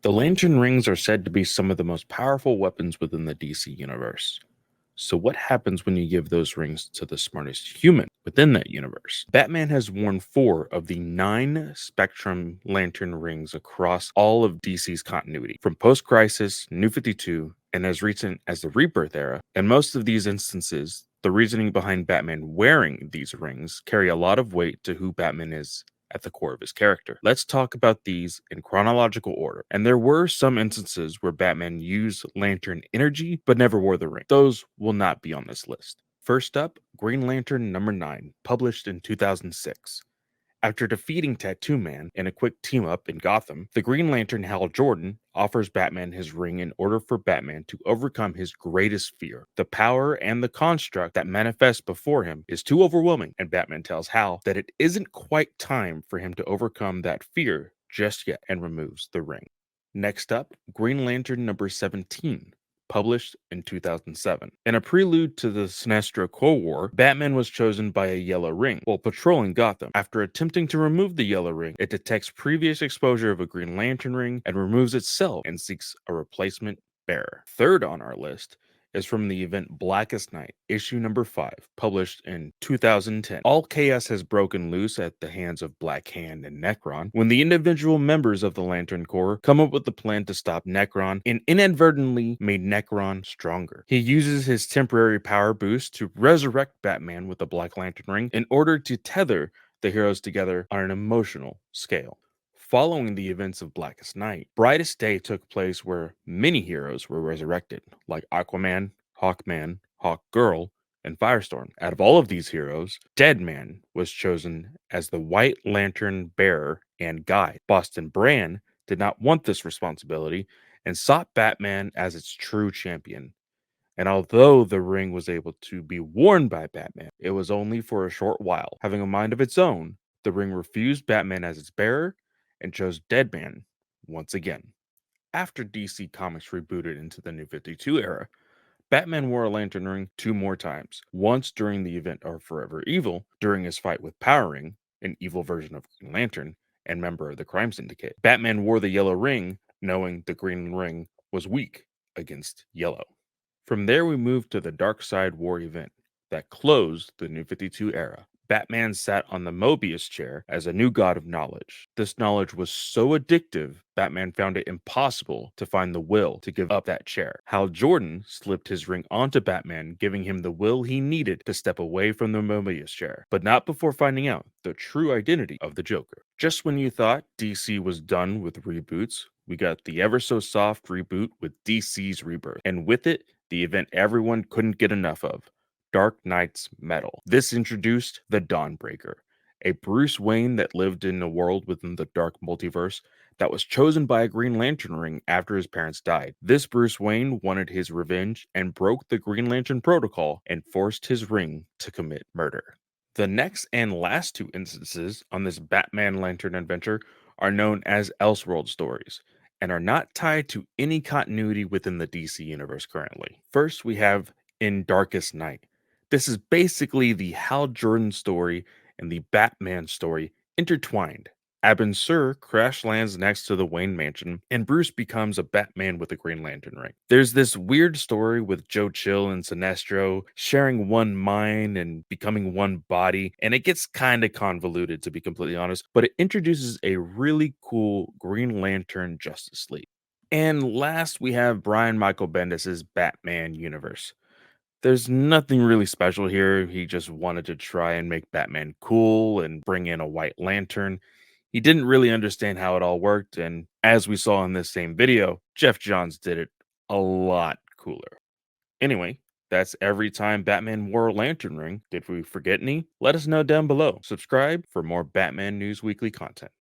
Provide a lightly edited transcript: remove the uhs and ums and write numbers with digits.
The lantern rings are said to be some of the most powerful weapons within the DC universe. So, what happens when you give those rings to the smartest human within that universe? Batman has worn 4 of the 9 Spectrum Lantern rings across all of DC's continuity, from post Crisis, New 52, and as recent as the Rebirth era. In most of these instances, the reasoning behind Batman wearing these rings carry a lot of weight to who Batman is at the core of his character. Let's talk about these in chronological order. And there were some instances where Batman used lantern energy but never wore the ring. Those will not be on this list. First up, Green Lantern number 9, published in 2006. After defeating Tattoo Man in a quick team up in Gotham, the Green Lantern Hal Jordan offers Batman his ring in order for Batman to overcome his greatest fear. The power and the construct that manifests before him is too overwhelming, and Batman tells Hal that it isn't quite time for him to overcome that fear just yet and removes the ring. Next up, Green Lantern number 17, published in 2007. In a prelude to the Sinestro Cold War, Batman was chosen by a yellow ring while patrolling Gotham. After attempting to remove the yellow ring, it detects previous exposure of a Green Lantern ring and removes itself and seeks a replacement bearer. Third on our list is from the event Blackest Night, issue number 5, published in 2010. All chaos has broken loose at the hands of Black Hand and Necron when the individual members of the Lantern Corps come up with a plan to stop Necron and inadvertently made Necron stronger. He uses his temporary power boost to resurrect Batman with the Black Lantern ring in order to tether the heroes together on an emotional scale. Following the events of Blackest Night, Brightest Day took place where many heroes were resurrected, like Aquaman, Hawkman, Hawkgirl, and Firestorm. Out of all of these heroes, Deadman was chosen as the White Lantern bearer and guide. Boston Brand did not want this responsibility and sought Batman as its true champion. And although the ring was able to be worn by Batman, it was only for a short while. Having a mind of its own, the ring refused Batman as its bearer and chose Deadman once again. After DC Comics rebooted into the New 52 era, Batman wore a lantern ring 2 more times. Once during the event of Forever Evil, during his fight with Power Ring, an evil version of Green Lantern and member of the Crime Syndicate. Batman wore the yellow ring, knowing the green ring was weak against yellow. From there, we moved to the Dark Side War event that closed the New 52 era. Batman sat on the Mobius chair as a new god of knowledge. This knowledge was so addictive, Batman found it impossible to find the will to give up that chair. Hal Jordan slipped his ring onto Batman, giving him the will he needed to step away from the Mobius chair, but not before finding out the true identity of the Joker. Just when you thought DC was done with reboots, we got the ever so soft reboot with DC's Rebirth, and with it, the event everyone couldn't get enough of, Dark Knight's Metal. This introduced the Dawnbreaker, a Bruce Wayne that lived in a world within the dark multiverse that was chosen by a Green Lantern ring after his parents died. This Bruce Wayne wanted his revenge and broke the Green Lantern protocol and forced his ring to commit murder. The next and last 2 instances on this Batman Lantern adventure are known as Elseworld stories and are not tied to any continuity within the DC universe currently. First, we have In Darkest Night. This is basically the Hal Jordan story and the Batman story intertwined. Abin Sur crash lands next to the Wayne Mansion, and Bruce becomes a Batman with a Green Lantern ring. There's this weird story with Joe Chill and Sinestro sharing one mind and becoming one body, and it gets kind of convoluted to be completely honest, but it introduces a really cool Green Lantern Justice League. And last, we have Brian Michael Bendis' Batman universe. There's nothing really special here. He just wanted to try and make Batman cool and bring in a white lantern. He didn't really understand how it all worked, and as we saw in this same video, Jeff Johns did it a lot cooler. Anyway, that's every time Batman wore a lantern ring. Did we forget any? Let us know down below. Subscribe for more Batman News Weekly content.